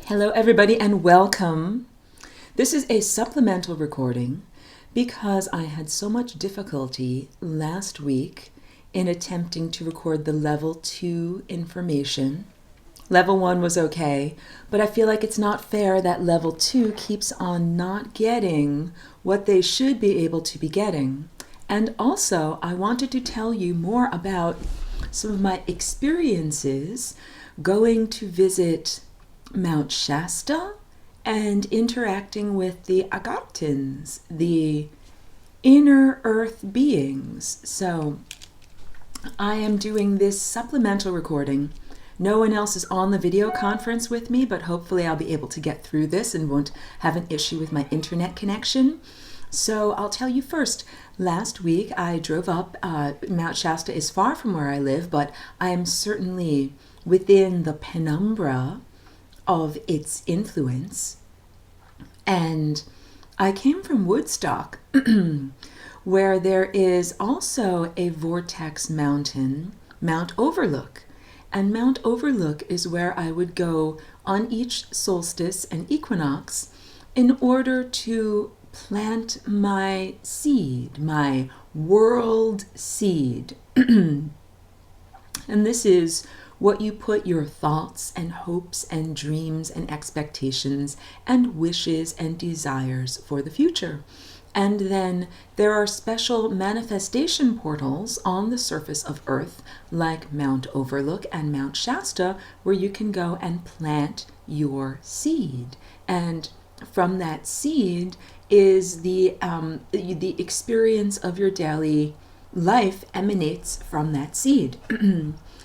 Hello, everybody, and welcome. This is a supplemental recording because I had so much difficulty last week in attempting to record the level 2 information. Level 1 was okay, but I feel like it's not fair that level 2 keeps on not getting what they should be able to be getting. And also, I wanted to tell you more about some of my experiences going to visit Mount Shasta and interacting with the Agarthans, the inner earth beings. So I am doing this supplemental recording. No one else is on the video conference with me, but hopefully I'll be able to get through this and won't have an issue with my internet connection. So I'll tell you first. Last week I drove up. Mount Shasta is far from where I live, but I am certainly within the penumbra of its influence. And I came from Woodstock, where there is also a vortex mountain, Mount Overlook. And Mount Overlook is where I would go on each solstice and equinox in order to plant my seed, my world seed. And this is what you put your thoughts and hopes and dreams and expectations and wishes and desires for the future. And then there are special manifestation portals on the surface of Earth, like Mount Overlook and Mount Shasta, where you can go and plant your seed. And from that seed is the experience of your daily life emanates from that seed.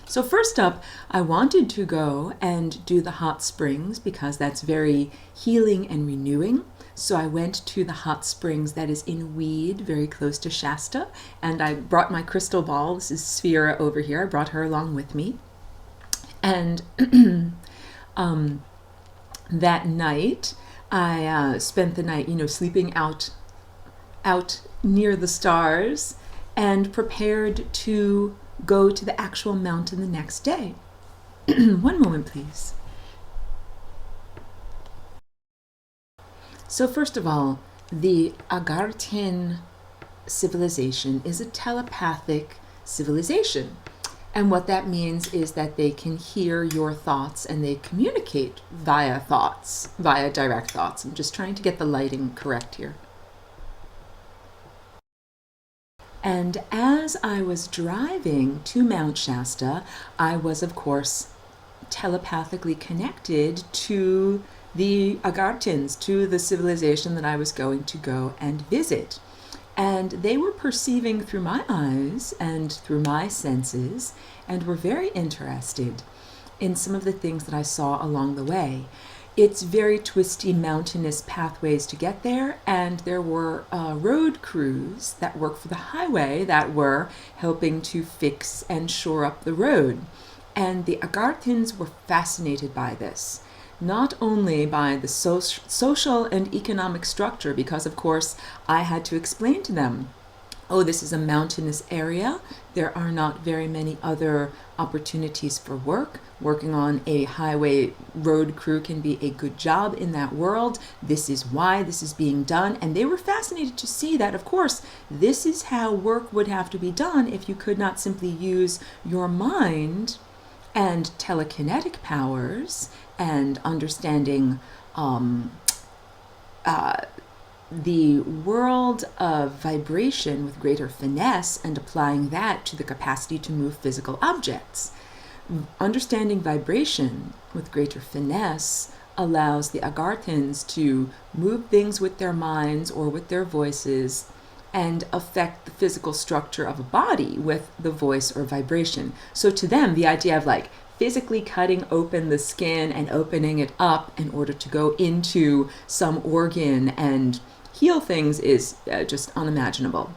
So first up, I wanted to go and do the hot springs because that's very healing and renewing. So I went to the hot springs that is in Weed, very close to Shasta, and I brought my crystal ball. This is Sphera over here. I brought her along with me. And that night, I spent the night, sleeping out near the stars and prepared to go to the actual mountain the next day. One moment, please. So first of all, the Agarthan civilization is a telepathic civilization. And what that means is that they can hear your thoughts and they communicate via thoughts, via direct thoughts. I'm just trying to get the lighting correct here. And as I was driving to Mount Shasta, I was, of course, telepathically connected to the Agarthans, to the civilization that I was going to go and visit. And they were perceiving through my eyes and through my senses and were very interested in some of the things that I saw along the way. It's very twisty, mountainous pathways to get there, and there were road crews that work for the highway that were helping to fix and shore up the road. And the Agarthans were fascinated by this, not only by the social and economic structure, because of course I had to explain to them, oh, this is a mountainous area. There are not very many other opportunities for work. Working on a highway road crew can be a good job in that world. This is why this is being done. And they were fascinated to see that, of course, this is how work would have to be done if you could not simply use your mind and telekinetic powers and understanding the world of vibration with greater finesse and applying that to the capacity to move physical objects. Understanding vibration with greater finesse allows the Agarthans to move things with their minds or with their voices and affect the physical structure of a body with the voice or vibration. So to them, the idea of like physically cutting open the skin and opening it up in order to go into some organ and heal things is just unimaginable.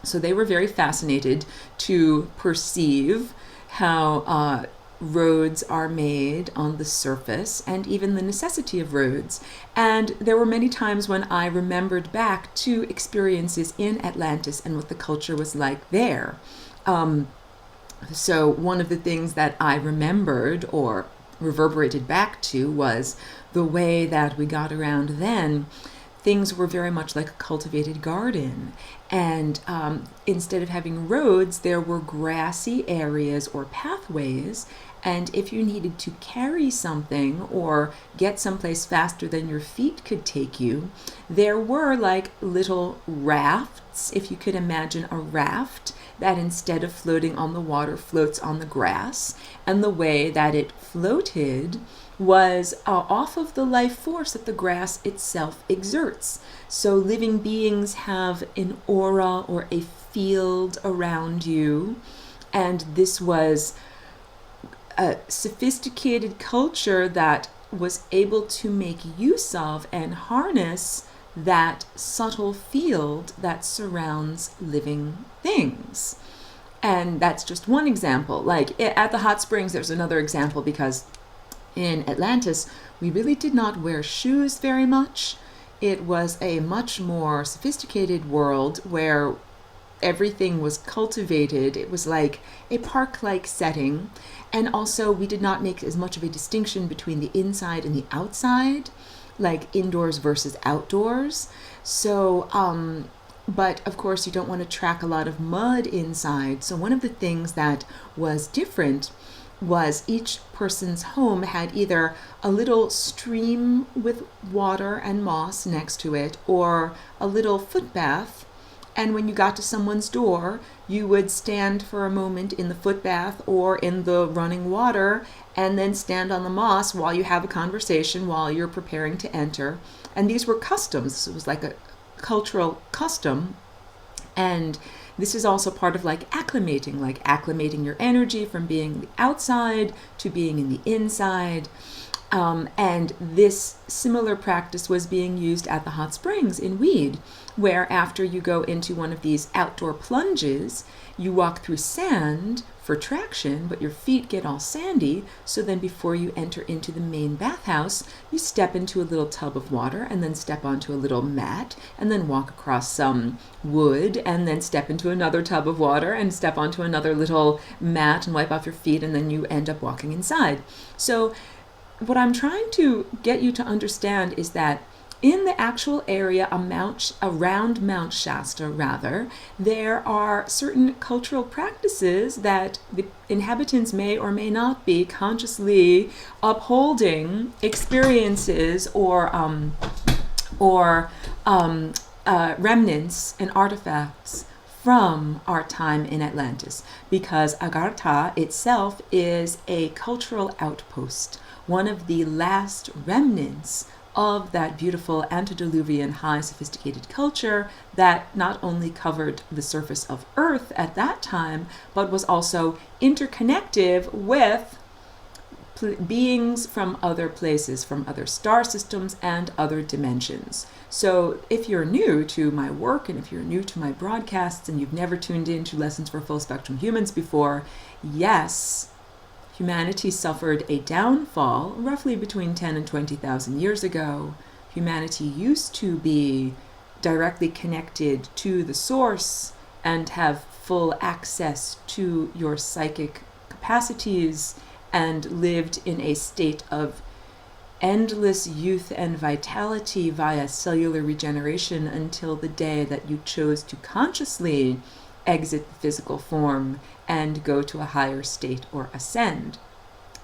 So they were very fascinated to perceive how roads are made on the surface and even the necessity of roads. And there were many times when I remembered back to experiences in Atlantis and what the culture was like there. So one of the things that I remembered or reverberated back to was the way that we got around then. Things were very much like a cultivated garden. And instead of having roads, there were grassy areas or pathways. And if you needed to carry something or get someplace faster than your feet could take you, there were like little rafts, if you could imagine a raft that instead of floating on the water floats on the grass. And the way that it floated was off of the life force that the grass itself exerts. So living beings have an aura or a field around you, and this was a sophisticated culture that was able to make use of and harness that subtle field that surrounds living things. And that's just one example. Like at the hot springs, there's another example, because in Atlantis, we really did not wear shoes very much. It was a much more sophisticated world where everything was cultivated. It was like a park-like setting. And also, we did not make as much of a distinction between the inside and the outside, like indoors versus outdoors. So, but of course, you don't want to track a lot of mud inside. So one of the things that was different was each person's home had either a little stream with water and moss next to it, or a little foot bath. And when you got to someone's door, you would stand for a moment in the foot bath or in the running water, and then stand on the moss while you have a conversation while you're preparing to enter. And these were customs. It was like a cultural custom. And this is also part of like acclimating your energy from being the outside to being in the inside. And this similar practice was being used at the hot springs in Weed, where after you go into one of these outdoor plunges, you walk through sand for traction, but your feet get all sandy. So then before you enter into the main bathhouse, you step into a little tub of water and then step onto a little mat and then walk across some wood and then step into another tub of water and step onto another little mat and wipe off your feet, and then you end up walking inside. So what I'm trying to get you to understand is that in the actual area around Mount Shasta, there are certain cultural practices that the inhabitants may or may not be consciously upholding experiences or remnants and artifacts from our time in Atlantis, because Agartha itself is a cultural outpost, one of the last remnants of that beautiful antediluvian high sophisticated culture that not only covered the surface of Earth at that time, but was also interconnected with beings from other places, from other star systems and other dimensions. So if you're new to my work, and if you're new to my broadcasts, and you've never tuned in to Lessons for Full Spectrum Humans before, yes, humanity suffered a downfall roughly between 10 and 20,000 years ago. Humanity used to be directly connected to the source and have full access to your psychic capacities, and lived in a state of endless youth and vitality via cellular regeneration until the day that you chose to consciously exit the physical form and go to a higher state or ascend.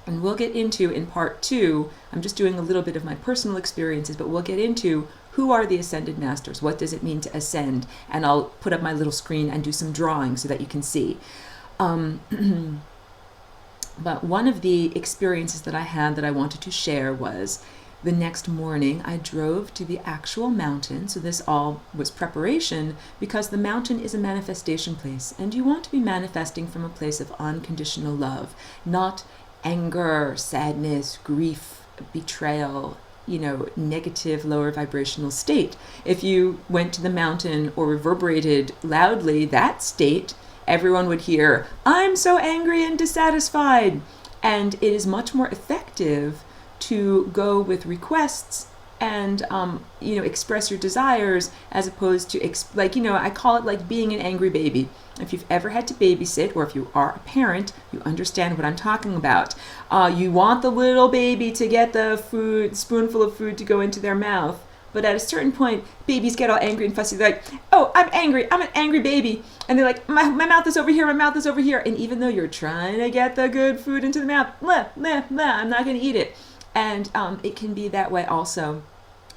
And we'll get into, in part 2, I'm just doing a little bit of my personal experiences, but we'll get into who are the ascended masters, what does it mean to ascend, and I'll put up my little screen and do some drawing so that you can see. But one of the experiences that I had that I wanted to share was the next morning I drove to the actual mountain. So this all was preparation, because the mountain is a manifestation place, and you want to be manifesting from a place of unconditional love, not anger, sadness, grief, betrayal, negative, lower vibrational state. If you went to the mountain or reverberated loudly that state, everyone would hear, "I'm so angry and dissatisfied." And it is much more effective to go with requests and express your desires, as opposed to I call it like being an angry baby. If you've ever had to babysit, or if you are a parent, you understand what I'm talking about. You want the little baby to get the spoonful of food to go into their mouth. But at a certain point, babies get all angry and fussy. They're like, oh, I'm angry. I'm an angry baby. And they're like, my mouth is over here. My mouth is over here. And even though you're trying to get the good food into the mouth, I'm not going to eat it. And it can be that way also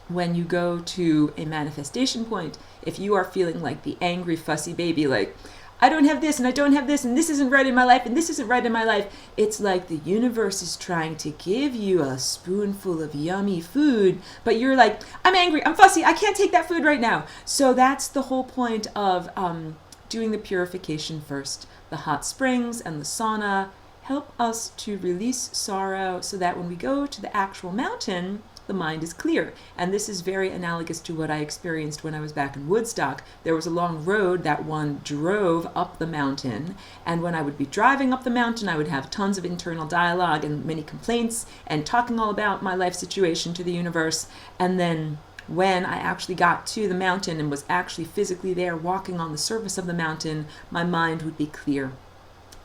when you go to a manifestation point. If you are feeling like the angry, fussy baby, like, I don't have this and I don't have this and this isn't right in my life and this isn't right in my life. It's like the universe is trying to give you a spoonful of yummy food, but you're like, I'm angry, I'm fussy, I can't take that food right now. So that's the whole point of doing the purification first. The hot springs and the sauna help us to release sorrow so that when we go to the actual mountain, the mind is clear. And this is very analogous to what I experienced when I was back in Woodstock. There was a long road that one drove up the mountain, and when I would be driving up the mountain, I would have tons of internal dialogue and many complaints and talking all about my life situation to the universe. And then when I actually got to the mountain and was actually physically there walking on the surface of the mountain, my mind would be clear.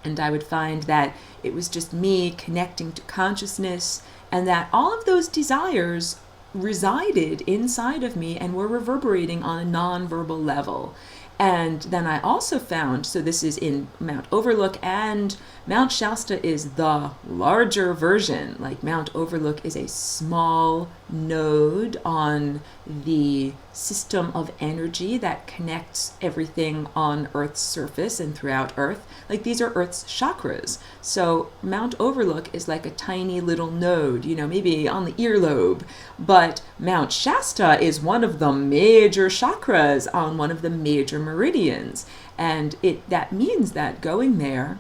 And I would find that it was just me connecting to consciousness, and that all of those desires resided inside of me and were reverberating on a non-verbal level. And then I also found, so this is in Mount Overlook, and Mount Shasta is the larger version. Like Mount Overlook is a small node on the system of energy that connects everything on Earth's surface and throughout Earth. Like these are Earth's chakras. So Mount Overlook is like a tiny little node, maybe on the earlobe. But Mount Shasta is one of the major chakras on one of the major meridians. And that means that going there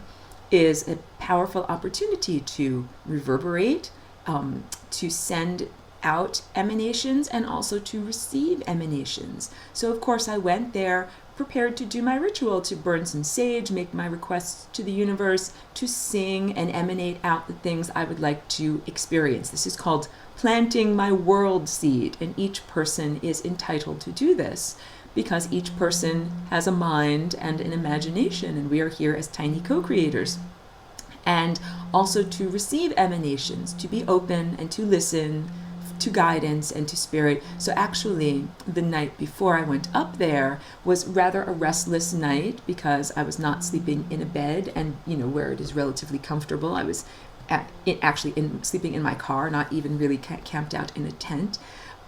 is a powerful opportunity to reverberate, to send out emanations, and also to receive emanations. So of course I went there prepared to do my ritual, to burn some sage, make my requests to the universe, to sing and emanate out the things I would like to experience. This is called planting my world seed, and each person is entitled to do this because each person has a mind and an imagination, and we are here as tiny co-creators. And also to receive emanations, to be open and to listen to guidance and to spirit. So actually, the night before I went up there was rather a restless night because I was not sleeping in a bed, and where it is relatively comfortable. I was sleeping in my car, not even really camped out in a tent.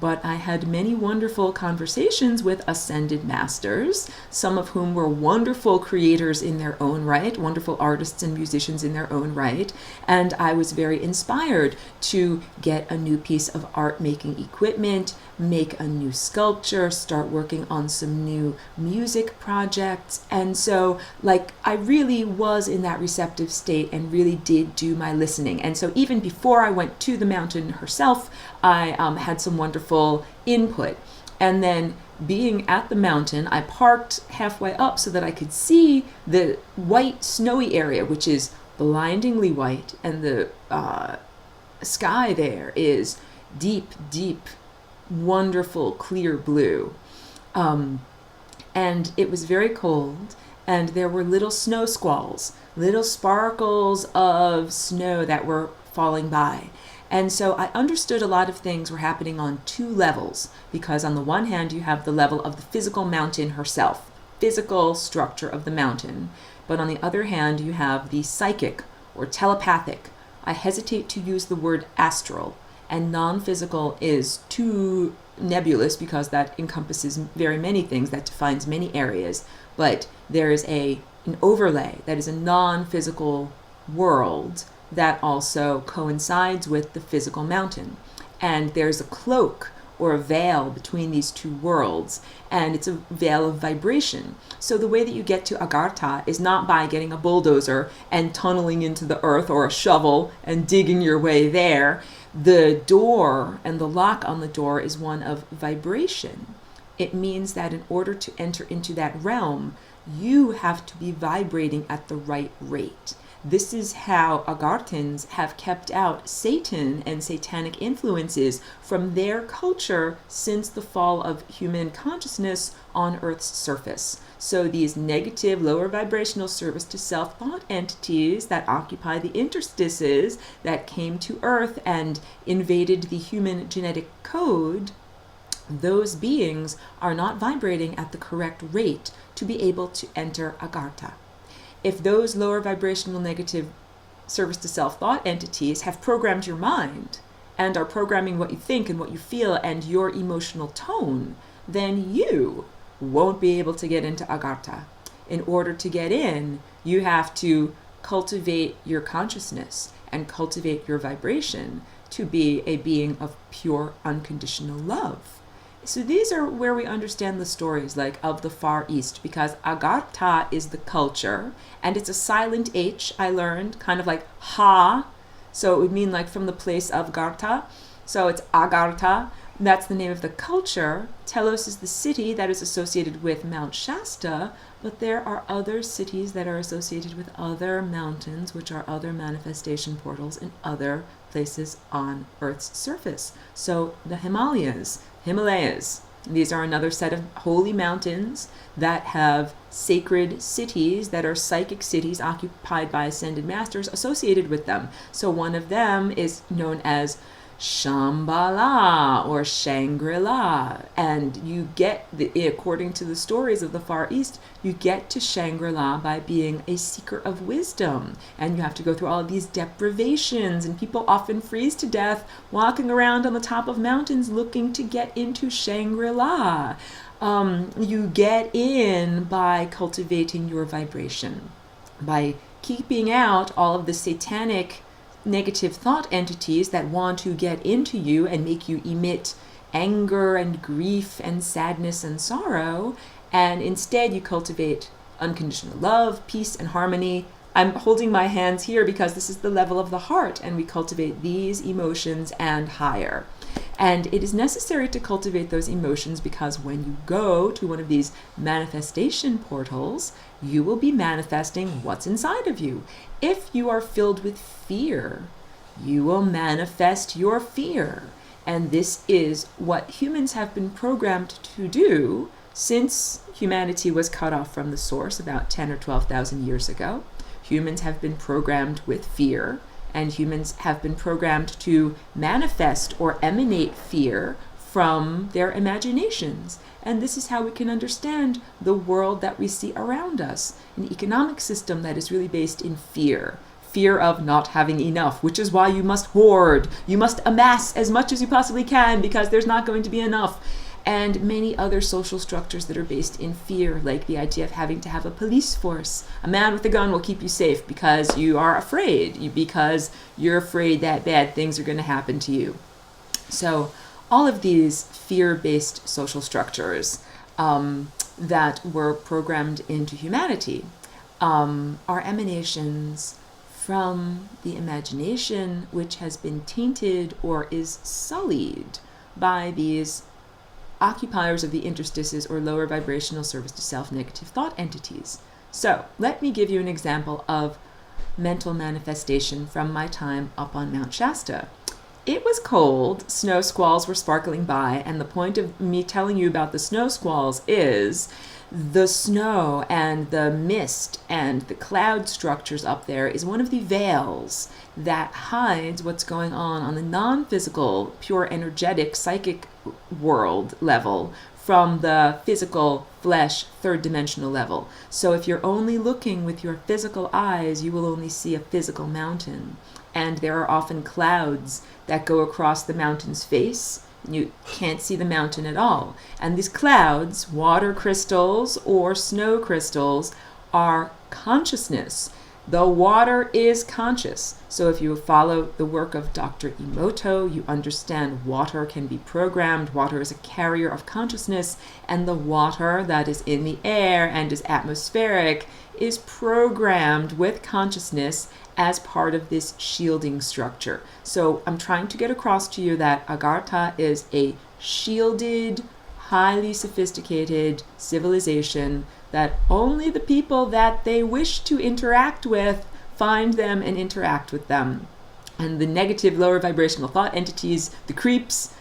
But I had many wonderful conversations with ascended masters, some of whom were wonderful creators in their own right, wonderful artists and musicians in their own right. And I was very inspired to get a new piece of art making equipment, make a new sculpture, start working on some new music projects. And so I really was in that receptive state and really did do my listening. And so even before I went to the mountain herself, I had some wonderful input. And then being at the mountain, I parked halfway up so that I could see the white snowy area, which is blindingly white, and the sky there is deep, deep, wonderful, clear blue. And it was very cold, and there were little snow squalls, little sparkles of snow that were falling by. And so I understood a lot of things were happening on two levels, because on the one hand, you have the level of the physical mountain herself, physical structure of the mountain. But on the other hand, you have the psychic or telepathic. I hesitate to use the word astral, and non-physical is too nebulous because that encompasses very many things, that defines many areas. But there is an overlay that is a non-physical world that also coincides with the physical mountain. And there's a cloak or a veil between these two worlds, and it's a veil of vibration. So the way that you get to Agartha is not by getting a bulldozer and tunneling into the earth, or a shovel and digging your way there. The door and the lock on the door is one of vibration. It means that in order to enter into that realm, you have to be vibrating at the right rate. This is how Agarthans have kept out Satan and satanic influences from their culture since the fall of human consciousness on Earth's surface. So these negative, lower vibrational service to self thought entities that occupy the interstices that came to Earth and invaded the human genetic code, those beings are not vibrating at the correct rate to be able to enter Agartha. If those lower vibrational negative service to self-thought entities have programmed your mind and are programming what you think and what you feel and your emotional tone, then you won't be able to get into Agartha. In order to get in, you have to cultivate your consciousness and cultivate your vibration to be a being of pure unconditional love. So these are where we understand the stories like of the Far East, because Agartha is the culture, and it's a silent H, I learned, kind of like ha. So it would mean like from the place of Gartha. So it's Agartha. That's the name of the culture. Telos is the city that is associated with Mount Shasta, but there are other cities that are associated with other mountains, which are other manifestation portals in other places on Earth's surface. So the Himalayas, these are another set of holy mountains that have sacred cities that are psychic cities occupied by ascended masters associated with them. So one of them is known as Shambhala or Shangri-La, and you get, according to the stories of the Far East, you get to Shangri-La by being a seeker of wisdom, and you have to go through all of these deprivations, and people often freeze to death walking around on the top of mountains looking to get into Shangri-La. You get in by cultivating your vibration, by keeping out all of the satanic negative thought entities that want to get into you and make you emit anger and grief and sadness and sorrow, and instead you cultivate unconditional love, peace, and harmony. I'm holding my hands here because this is the level of the heart, and we cultivate these emotions and higher. And it is necessary to cultivate those emotions because when you go to one of these manifestation portals, you will be manifesting what's inside of you. If you are filled with fear, you will manifest your fear. And this is what humans have been programmed to do since humanity was cut off from the source about 10 or 12,000 years ago. Humans have been programmed with fear, and humans have been programmed to manifest or emanate fear from their imaginations. And this is how we can understand the world that we see around us, an economic system that is really based in fear. Fear of not having enough, which is why you must hoard. You must amass as much as you possibly can because there's not going to be enough. And many other social structures that are based in fear, like the idea of having to have a police force. A man with a gun will keep you safe because you are afraid, because you're afraid that bad things are going to happen to you. So all of these fear-based social structures that were programmed into humanity are emanations from the imagination, which has been tainted or is sullied by these occupiers of the interstices or lower vibrational service to self negative thought entities. So let me give you an example of mental manifestation from my time up on Mount Shasta. It was cold, snow squalls were sparkling by, and the point of me telling you about the snow squalls is the snow and the mist and the cloud structures up there is one of the veils that hides what's going on the non-physical, pure energetic, psychic world level from the physical, flesh, third dimensional level. So if you're only looking with your physical eyes, you will only see a physical mountain. And there are often clouds that go across the mountain's face. You can't see the mountain at all. And these clouds, water crystals or snow crystals, are consciousness. The water is conscious. So if you follow the work of Dr. Emoto, you understand water can be programmed. Water is a carrier of consciousness, and the water that is in the air and is atmospheric is programmed with consciousness as part of this shielding structure. So I'm trying to get across to you that Agartha is a shielded, highly sophisticated civilization that only the people that they wish to interact with find them and interact with them. And the negative lower vibrational thought entities, the creeps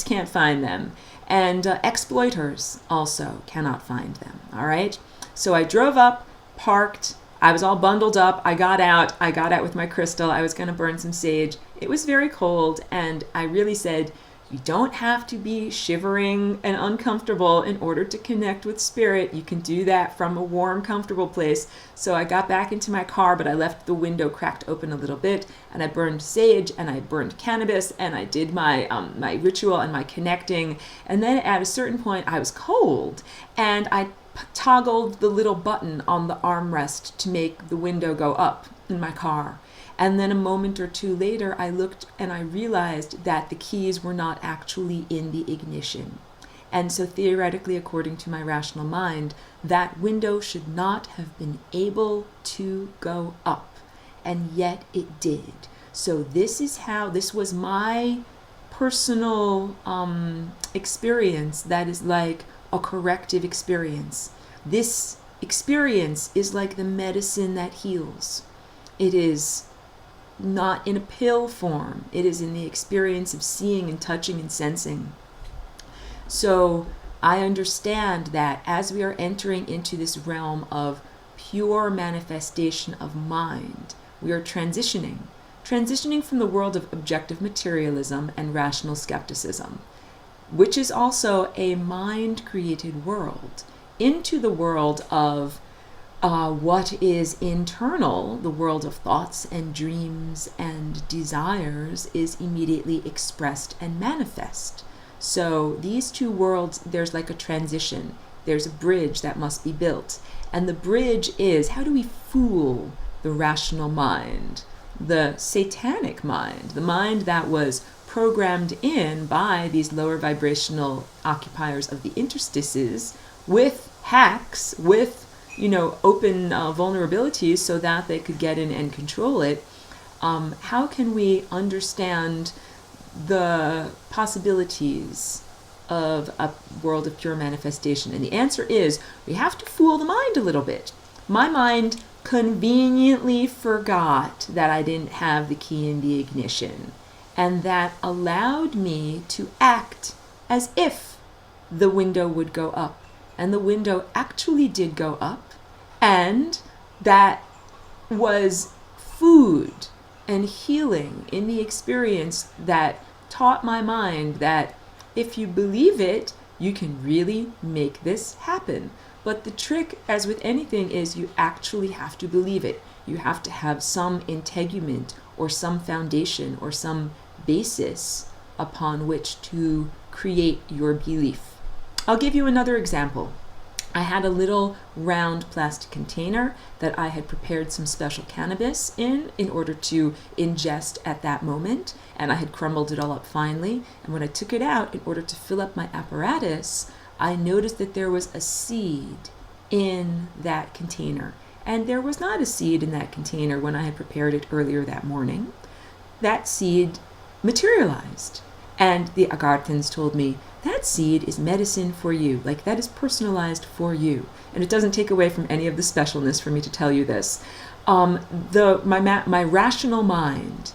can't find them. And exploiters also cannot find them, all right? So I drove up, parked, I was all bundled up, I got out with my crystal, I was gonna burn some sage. It was very cold, and I really said, you don't have to be shivering and uncomfortable in order to connect with spirit. You can do that from a warm, comfortable place. So I got back into my car, but I left the window cracked open a little bit, and I burned sage, and I burned cannabis, and I did my my ritual and my connecting. And then at a certain point, I was cold, and I toggled the little button on the armrest to make the window go up in my car. And then a moment or two later, I looked and I realized that the keys were not actually in the ignition. And so theoretically, according to my rational mind, that window should not have been able to go up. And yet it did. So this was my personal experience that is like a corrective experience. This experience is like the medicine that heals. It is not in a pill form. It is in the experience of seeing and touching and sensing. So I understand that as we are entering into this realm of pure manifestation of mind, we are transitioning from the world of objective materialism and rational skepticism, which is also a mind-created world, into the world of what is internal, the world of thoughts and dreams and desires, is immediately expressed and manifest. So these two worlds, there's like a transition. There's a bridge that must be built. And the bridge is, how do we fool the rational mind, the satanic mind, the mind that was programmed in by these lower vibrational occupiers of the interstices with hacks, with open vulnerabilities so that they could get in and control it. How can we understand the possibilities of a world of pure manifestation? And the answer is, we have to fool the mind a little bit. My mind conveniently forgot that I didn't have the key in the ignition, and that allowed me to act as if the window would go up. And the window actually did go up, and that was food and healing in the experience that taught my mind that if you believe it, you can really make this happen. But the trick, as with anything, is you actually have to believe it. You have to have some integument or some foundation or some basis upon which to create your belief. I'll give you another example. I had a little round plastic container that I had prepared some special cannabis in order to ingest at that moment, and I had crumbled it all up finely. And when I took it out in order to fill up my apparatus, I noticed that there was a seed in that container. And there was not a seed in that container when I had prepared it earlier that morning. That seed materialized. And the Agarthans told me, that seed is medicine for you. Like, that is personalized for you. And it doesn't take away from any of the specialness for me to tell you this. My rational mind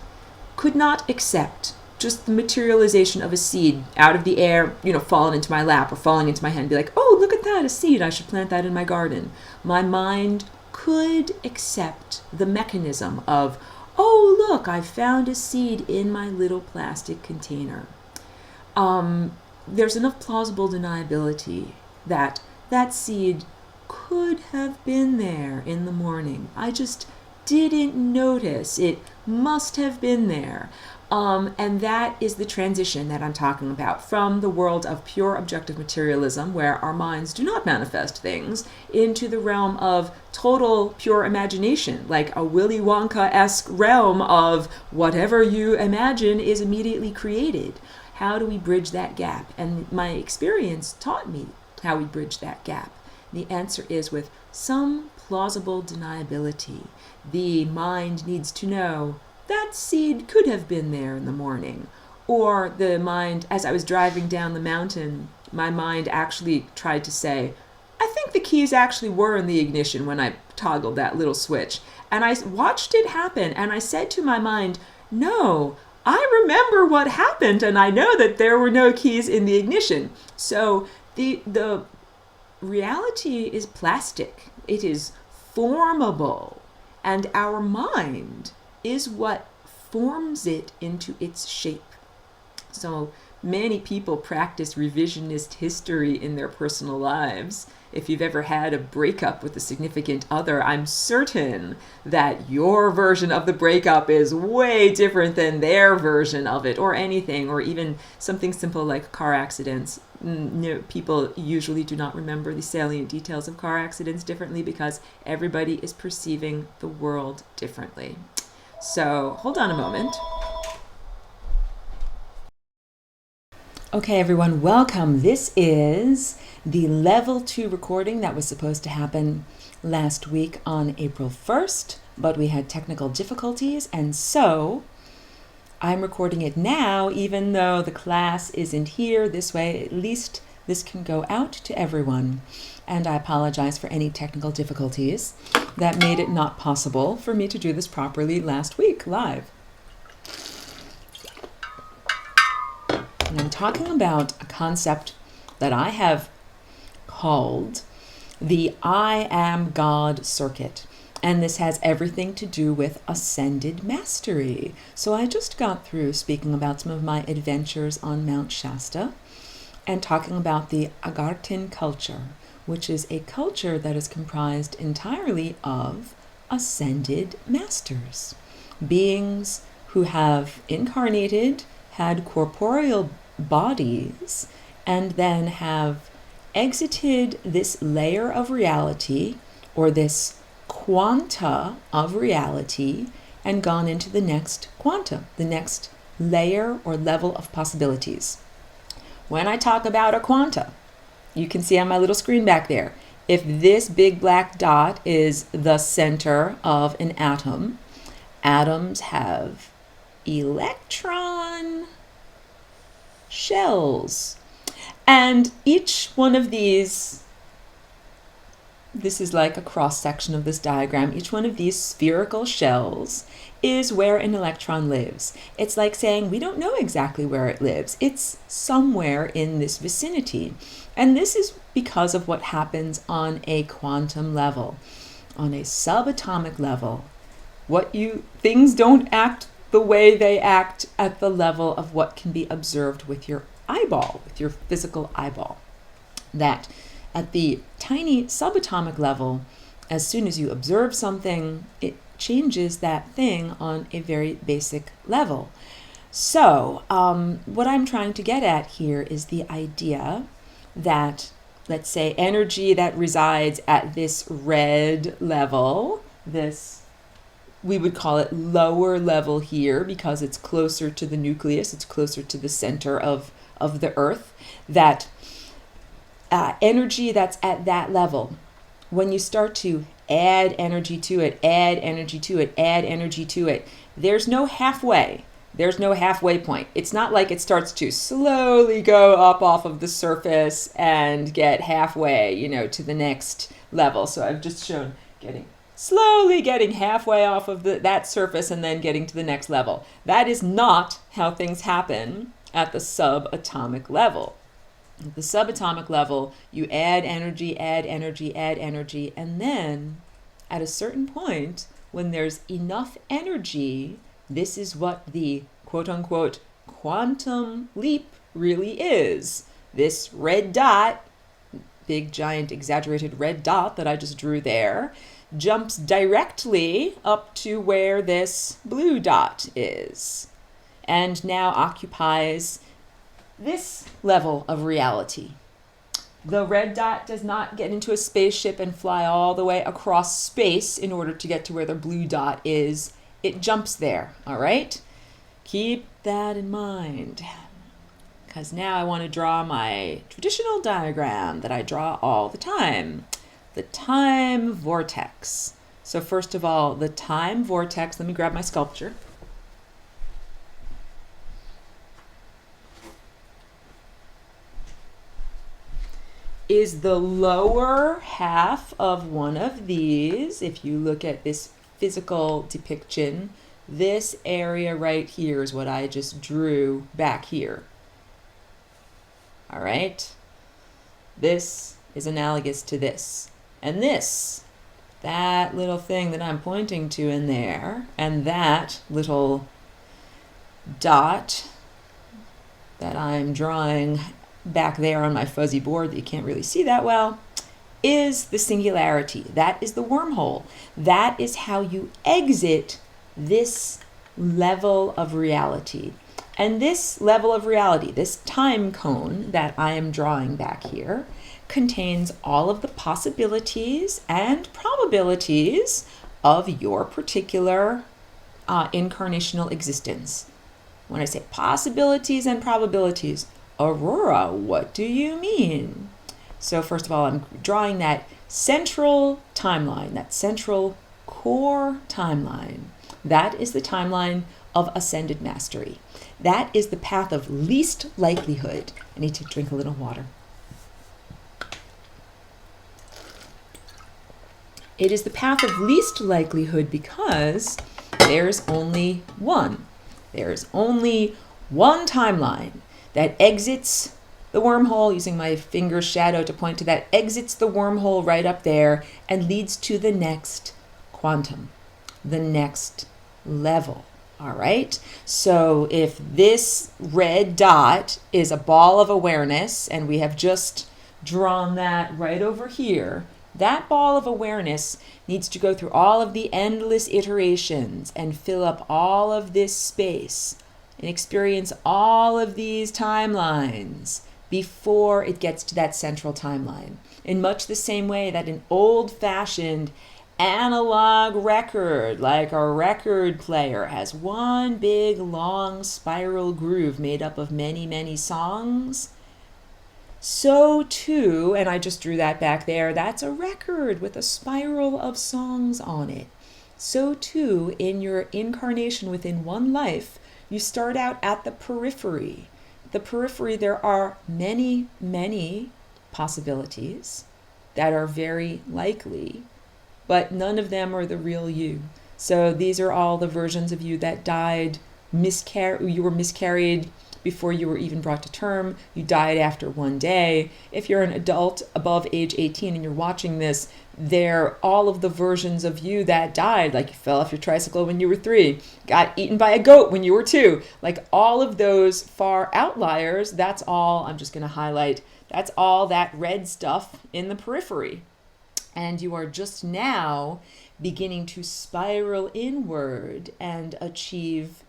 could not accept just the materialization of a seed out of the air, falling into my lap or falling into my hand, be like, oh, look at that, a seed, I should plant that in my garden. My mind could accept the mechanism of, oh, look, I found a seed in my little plastic container. There's enough plausible deniability that that seed could have been there in the morning. I just didn't notice. It must have been there. And that is the transition that I'm talking about from the world of pure objective materialism, where our minds do not manifest things, into the realm of total pure imagination, like a Willy Wonka-esque realm of whatever you imagine is immediately created. How do we bridge that gap? And my experience taught me how we bridge that gap. The answer is with some plausible deniability. The mind needs to know that seed could have been there in the morning. Or the mind, as I was driving down the mountain, my mind actually tried to say, I think the keys actually were in the ignition when I toggled that little switch. And I watched it happen, and I said to my mind, no, I remember what happened, and I know that there were no keys in the ignition. So the reality is plastic. It is formable, and our mind is what forms it into its shape. So many people practice revisionist history in their personal lives. If you've ever had a breakup with a significant other, I'm certain that your version of the breakup is way different than their version of it, or anything, or even something simple like car accidents. People usually do not remember the salient details of car accidents differently because everybody is perceiving the world differently. So hold on a moment. Okay, everyone, welcome. This is the level 2 recording that was supposed to happen last week on April 1st, but we had technical difficulties, and so I'm recording it now, even though the class isn't here. This way, at least this can go out to everyone. And I apologize for any technical difficulties that made it not possible for me to do this properly last week live. And I'm talking about a concept that I have called the I Am God circuit. And this has everything to do with ascended mastery. So I just got through speaking about some of my adventures on Mount Shasta and talking about the Agartyn culture, which is a culture that is comprised entirely of ascended masters, beings who have incarnated, had corporeal bodies, and then have exited this layer of reality, or this quanta of reality, and gone into the next quanta, the next layer or level of possibilities. When I talk about a quanta, you can see on my little screen back there, if this big black dot is the center of an atom, atoms have electron shells. And each one of these, this is like a cross section of this diagram, each one of these spherical shells is where an electron lives. It's like saying we don't know exactly where it lives. It's somewhere in this vicinity. And this is because of what happens on a quantum level. On a subatomic level, things don't act the way they act at the level of what can be observed with your eyeball, with your physical eyeball. That at the tiny subatomic level, as soon as you observe something, it changes that thing on a very basic level. So what I'm trying to get at here is the idea that, let's say, energy that resides at this red level, this, we would call it lower level here because it's closer to the nucleus, it's closer to the center of the earth, that energy that's at that level, when you start to add energy to it, add energy to it, add energy to it, there's no halfway. There's no halfway point. It's not like it starts to slowly go up off of the surface and get halfway, to the next level. So I've just shown slowly getting halfway off of that surface and then getting to the next level. That is not how things happen at the subatomic level. At the subatomic level, you add energy, add energy, add energy, and then at a certain point, when there's enough energy, this is what the quote-unquote quantum leap really is. This red dot, big, giant, exaggerated red dot that I just drew there, jumps directly up to where this blue dot is, and now occupies this level of reality. The red dot does not get into a spaceship and fly all the way across space in order to get to where the blue dot is. It jumps there, all right? Keep that in mind, because now I want to draw my traditional diagram that I draw all the time, the time vortex. So first of all, the time vortex, let me grab my sculpture. is the lower half of one of these. If you look at this physical depiction, this area right here is what I just drew back here. All right? This is analogous to this. And this, that little thing that I'm pointing to in there, and that little dot that I'm drawing back there on my fuzzy board that you can't really see that well, is the singularity. That is the wormhole. That is how you exit this level of reality. And this level of reality, this time cone that I am drawing back here, contains all of the possibilities and probabilities of your particular incarnational existence. When I say possibilities and probabilities, Aurora, what do you mean? So first of all, I'm drawing that central timeline, that central core timeline. That is the timeline of ascended mastery. That is the path of least likelihood. I need to drink a little water. It is the path of least likelihood because there's only one. There's only one timeline that exits the wormhole, using my finger's shadow to point to that, exits the wormhole right up there and leads to the next quantum, the next level. All right? So if this red dot is a ball of awareness, and we have just drawn that right over here, that ball of awareness needs to go through all of the endless iterations and fill up all of this space and experience all of these timelines before it gets to that central timeline. In much the same way that an old-fashioned analog record, like a record player, has one big long spiral groove made up of many, many songs, so too, and I just drew that back there, that's a record with a spiral of songs on it. So too, in your incarnation within one life, you start out at the periphery. The periphery, there are many, many possibilities that are very likely, but none of them are the real you. So these are all the versions of you that died, you were miscarried before you were even brought to term. You died after one day. If you're an adult above age 18 and you're watching this, they're all of the versions of you that died. Like you fell off your tricycle when you were 3, got eaten by a goat when you were 2. Like all of those far outliers, that's all, I'm just going to highlight, that's all that red stuff in the periphery. And you are just now beginning to spiral inward and achieve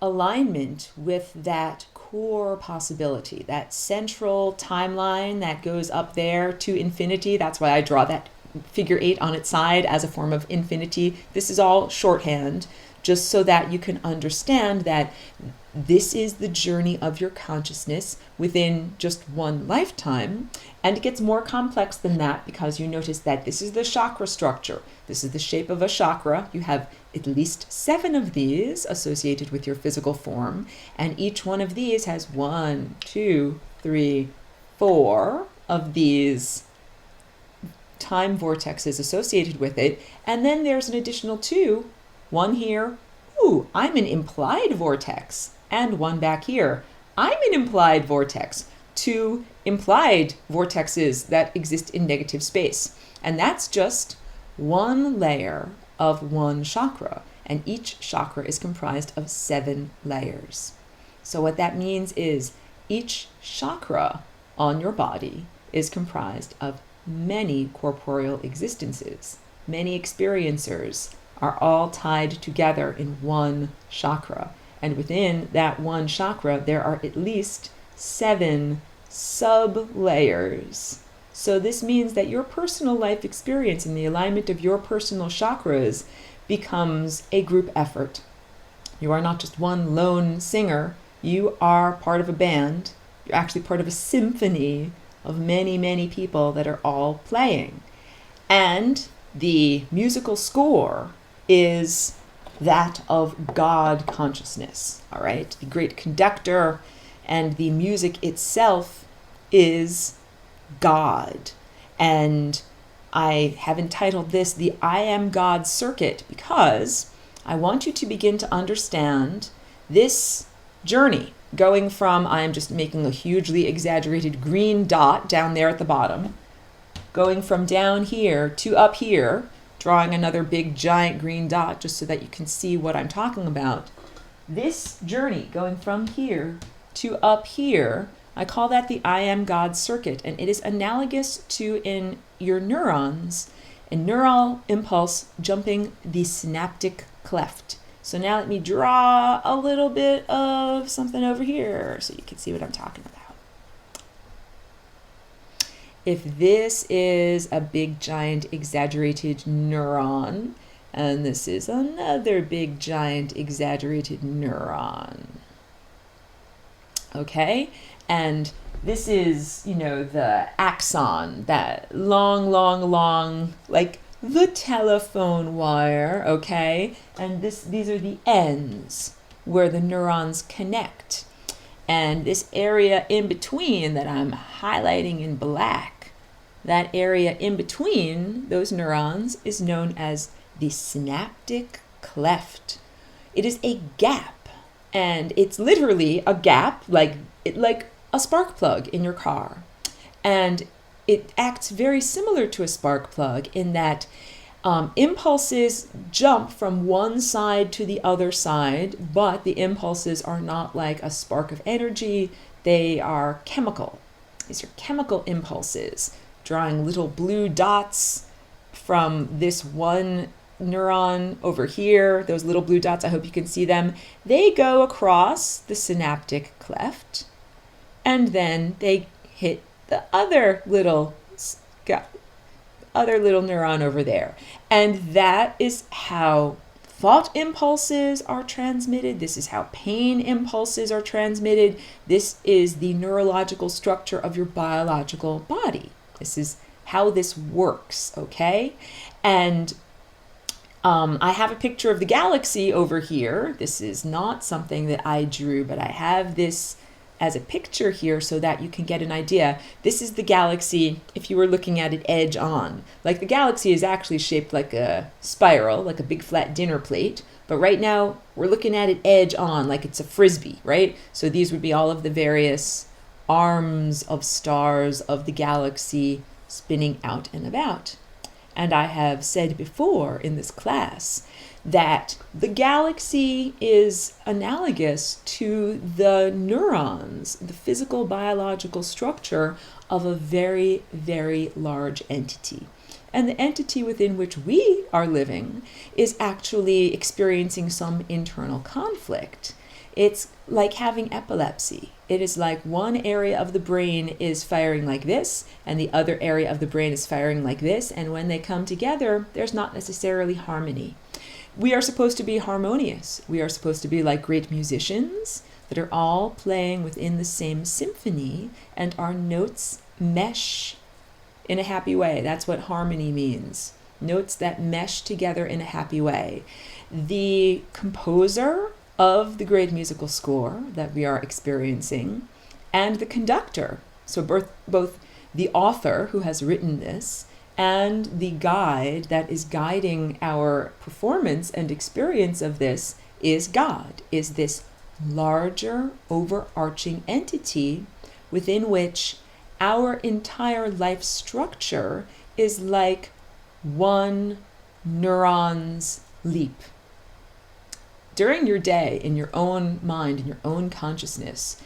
alignment with that core possibility, that central timeline that goes up there to infinity. That's why I draw that figure 8 on its side as a form of infinity. This is all shorthand, just so that you can understand that this is the journey of your consciousness within just one lifetime. And it gets more complex than that because you notice that this is the chakra structure. This is the shape of a chakra. You have at least 7 of these associated with your physical form. And each one of these has 1, 2, 3, 4 of these time vortexes associated with it. And then there's an additional 2, one here. Ooh, I'm an implied vortex. And one back here. I'm an implied vortex. 2 implied vortexes that exist in negative space. And that's just one layer of one chakra. And each chakra is comprised of 7 layers. So what that means is each chakra on your body is comprised of many corporeal existences. Many experiencers are all tied together in one chakra. And within that one chakra, there are at least 7 sub-layers. So this means that your personal life experience and the alignment of your personal chakras becomes a group effort. You are not just one lone singer. You are part of a band. You're actually part of a symphony of many, many people that are all playing. And the musical score is that of God consciousness, all right? The great conductor, and the music itself is God. And I have entitled this the I Am God Circuit because I want you to begin to understand this journey going from, I am just making a hugely exaggerated green dot down there at the bottom, going from down here to up here, drawing another big giant green dot just so that you can see what I'm talking about. This journey going from here to up here, I call that the I Am God Circuit, and it is analogous to, in your neurons, a neural impulse jumping the synaptic cleft. So now let me draw a little bit of something over here so you can see what I'm talking about. If this is a big giant exaggerated neuron, and this is another big giant exaggerated neuron, okay? And this is, the axon, that long, like the telephone wire, okay? And these are the ends where the neurons connect. And this area in between that I'm highlighting in black, that area in between those neurons is known as the synaptic cleft. It is a gap, and it's literally a gap, like a spark plug in your car. And it acts very similar to a spark plug in that impulses jump from one side to the other side, but the impulses are not like a spark of energy. They are chemical. These are chemical impulses, drawing little blue dots from this one neuron over here. Those little blue dots, I hope you can see them. They go across the synaptic cleft, and then they hit the other little neuron over there. And that is how thought impulses are transmitted. This is how pain impulses are transmitted. This is the neurological structure of your biological body. This is how this works, okay? And I have a picture of the galaxy over here. This is not something that I drew, but I have this as a picture here so that you can get an idea. This is the galaxy if you were looking at it edge on. Like, the galaxy is actually shaped like a spiral, like a big flat dinner plate, but right now we're looking at it edge on, like it's a frisbee, right? So these would be all of the various arms of stars of the galaxy spinning out and about. And I have said before in this class that the galaxy is analogous to the neurons, the physical biological structure of a very, very large entity. And the entity within which we are living is actually experiencing some internal conflict. It's like having epilepsy. It is like one area of the brain is firing like this, and the other area of the brain is firing like this, and when they come together, there's not necessarily harmony. We are supposed to be harmonious. We are supposed to be like great musicians that are all playing within the same symphony, and our notes mesh in a happy way. That's what harmony means. Notes that mesh together in a happy way. The composer of the great musical score that we are experiencing and the conductor, so both the author who has written this and the guide that is guiding our performance and experience of this is God, is this larger overarching entity within which our entire life structure is like one neuron's leap. During your day, in your own mind, in your own consciousness,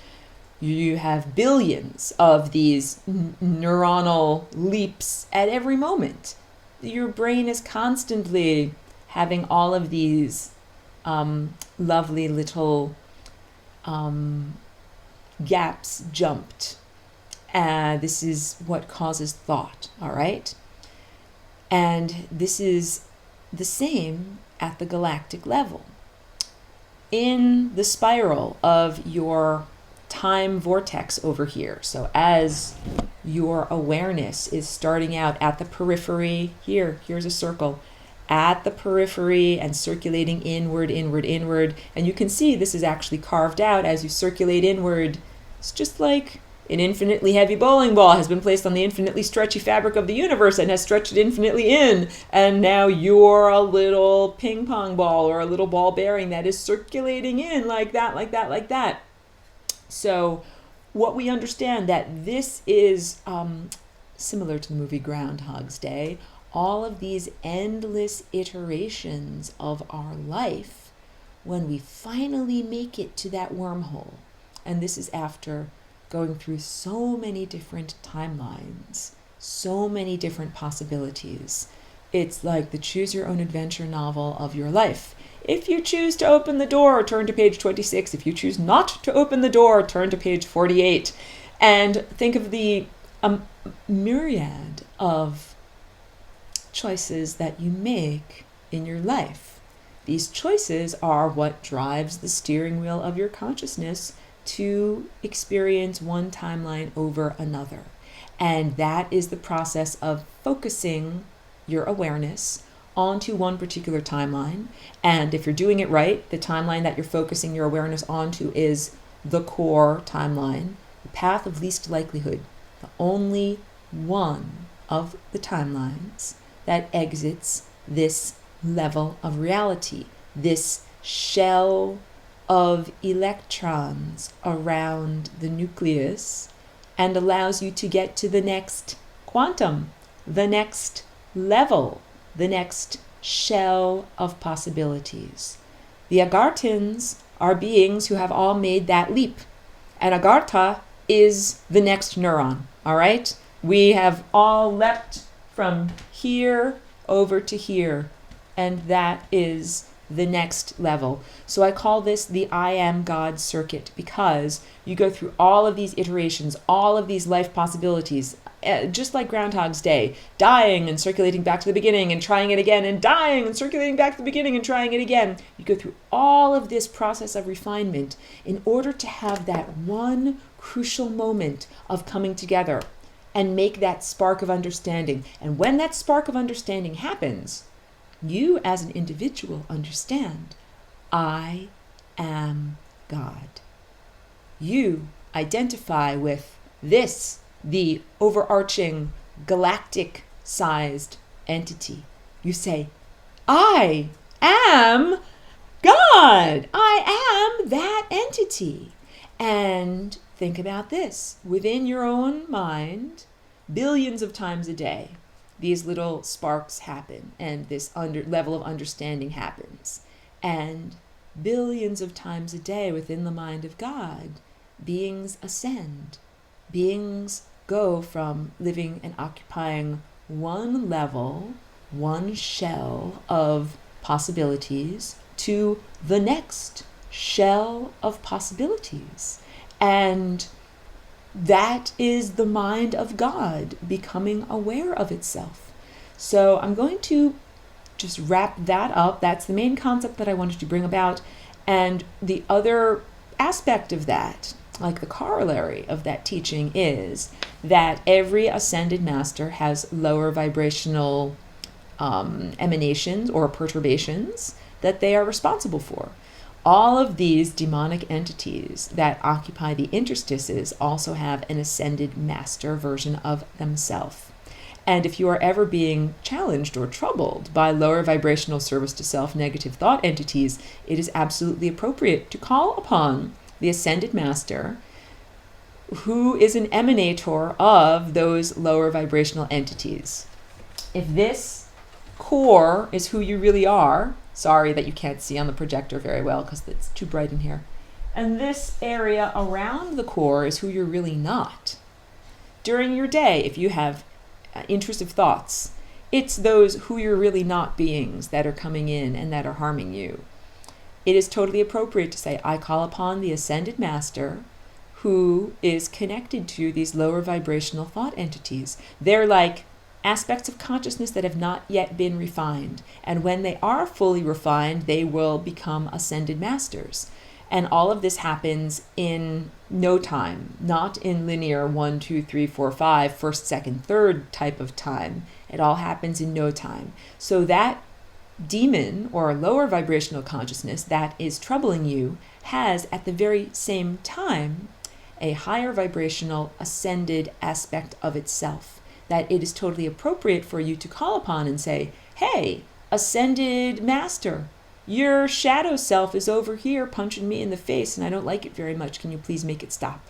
you have billions of these neuronal leaps at every moment. Your brain is constantly having all of these lovely little gaps jumped. This is what causes thought, all right? And this is the same at the galactic level. In the spiral of your time vortex over here, so as your awareness is starting out at the periphery, here's a circle, at the periphery and circulating inward, and you can see this is actually carved out as you circulate inward. It's just like An infinitely heavy bowling ball has been placed on the infinitely stretchy fabric of the universe and has stretched it infinitely in. And now you're a little ping pong ball or a little ball bearing that is circulating in like that, like that, like that. So what we understand that this is similar to the movie Groundhog's Day, all of these endless iterations of our life when we finally make it to that wormhole. And this is after going through so many different timelines, so many different possibilities. It's like the choose your own adventure novel of your life. If you choose to open the door, turn to page 26. If you choose not to open the door, turn to page 48. And think of the myriad of choices that you make in your life. These choices are what drives the steering wheel of your consciousness to experience one timeline over another. And that is the process of focusing your awareness onto one particular timeline. And if you're doing it right, the timeline that you're focusing your awareness onto is the core timeline, the path of least likelihood, the only one of the timelines that exits this level of reality, this shell of electrons around the nucleus, and allows you to get to the next quantum, the next level, the next shell of possibilities. The Agarthans are beings who have all made that leap. And Agartha is the next neuron, all right? We have all leapt from here over to here, and that is the next level. So I call this the I am God circuit, because you go through all of these iterations, all of these life possibilities, just like Groundhog's Day, dying and circulating back to the beginning and trying it again, and dying and circulating back to the beginning and trying it again. You go through all of this process of refinement in order to have that one crucial moment of coming together and make that spark of understanding. And when that spark of understanding happens, you as an individual understand, I am God. You identify with this, the overarching galactic-sized entity. You say, I am God. I am that entity. And think about this. Within your own mind, billions of times a day, these little sparks happen, and this level of understanding happens. And billions of times a day within the mind of God, beings ascend. Beings go from living and occupying one level, one shell of possibilities, to the next shell of possibilities. And that is the mind of God becoming aware of itself. So I'm going to just wrap that up. That's the main concept that I wanted to bring about. And the other aspect of that, like the corollary of that teaching, is that every ascended master has lower vibrational emanations or perturbations that they are responsible for. All of these demonic entities that occupy the interstices also have an ascended master version of themselves. And if you are ever being challenged or troubled by lower vibrational service to self negative thought entities, it is absolutely appropriate to call upon the ascended master, who is an emanator of those lower vibrational entities. If this core is who you really are, sorry that you can't see on the projector very well because it's too bright in here, and this area around the core is who you're really not. During your day, if you have intrusive thoughts, it's those who you're really not beings that are coming in and that are harming you. It is totally appropriate to say, I call upon the ascended master who is connected to these lower vibrational thought entities. They're like aspects of consciousness that have not yet been refined. And when they are fully refined, they will become ascended masters. And all of this happens in no time, not in linear 1, 2, 3, 4, 5, first, second, third type of time. It all happens in no time. So that demon or lower vibrational consciousness that is troubling you has at the very same time a higher vibrational ascended aspect of itself, that it is totally appropriate for you to call upon and say, hey, ascended master, your shadow self is over here punching me in the face and I don't like it very much. Can you please make it stop?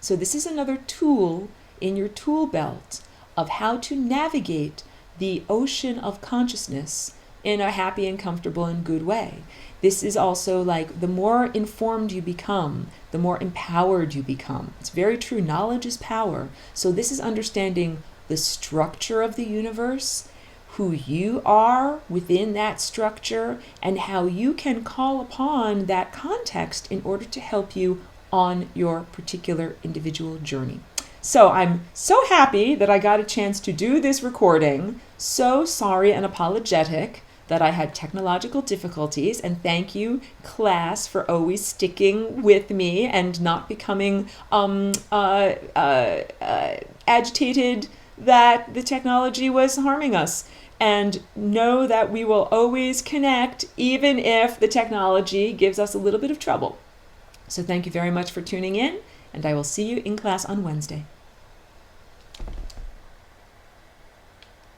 So this is another tool in your tool belt of how to navigate the ocean of consciousness in a happy and comfortable and good way. This is also like the more informed you become, the more empowered you become. It's very true. Knowledge is power. So this is understanding the structure of the universe, who you are within that structure, and how you can call upon that context in order to help you on your particular individual journey. So I'm so happy that I got a chance to do this recording. So sorry and apologetic that I had technological difficulties, and thank you, class, for always sticking with me and not becoming agitated that the technology was harming us. And know that we will always connect even if the technology gives us a little bit of trouble. So thank you very much for tuning in, and I will see you in class on Wednesday.